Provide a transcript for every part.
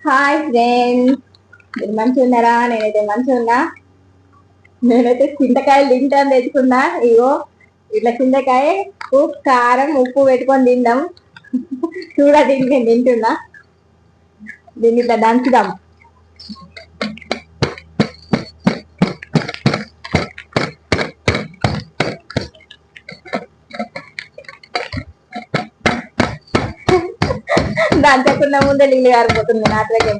Hi friends, మీరు మంచిగా ఉన్నారా? నేనైతే మంచిగా ఉన్నా. నేనైతే చింతకాయలు తింటాను తెచ్చుకున్నా. ఇగో ఇట్లా చింతకాయ కారం ఉప్పు పెట్టుకొని తిందాం. చూడండి నేను తింటున్నా. దీన్ని ఇట్లా దంచుదాం. దంచకుండా ముందే నీళ్ళు గారిపోతుంది నాట్లకి.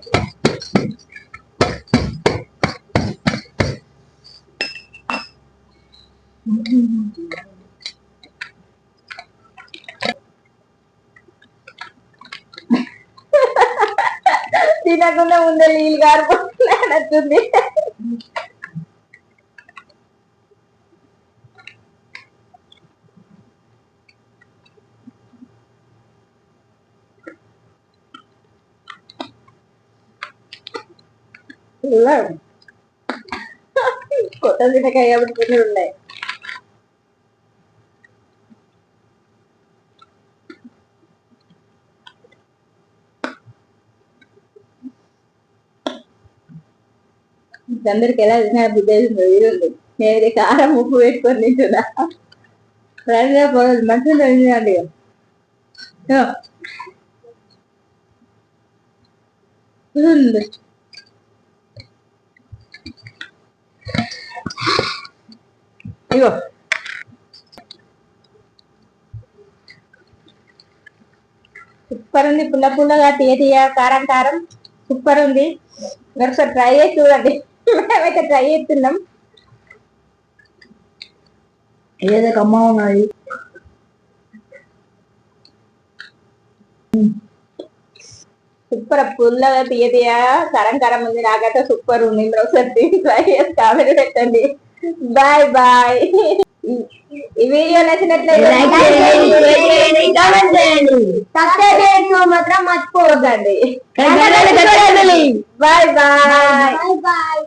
తినకుండా ముందే నీళ్ళు గారిపోతుంది. కొత్త చింతకాయ కాబట్టి ఉన్నాయి. అందరికి ఎలా తిన్నా బుద్ధి అవుతుంది. నేనైతే కారం ఉప్పు వేసుకొని తింటున్నా. ఫ్రెండ్గా పోదు మంచిగా తినండి. ఇగో సూపర్ ఉంది. పుల్ల పుల్లగా తీయ కారం కారం సూపర్ ఉంది. ఒకసారి ట్రై చేసి చూడండి. మేమైతే ట్రై చేస్తున్నాం. ఏదో కమ్మ ఉన్నాయి. సూపర్ పుల్లగా తీయ కారం కారం ఉంది. నాకైతే సూపర్ ఉంది. మీరు ఒకసారి ట్రై చేసి కామెంట్ పెట్టండి. Bye bye. ఈ వీడియో నచ్చినట్లయితే సబ్స్క్రైబ్ చేయడం మాత్రం మర్చిపోవద్దండి. Bye bye.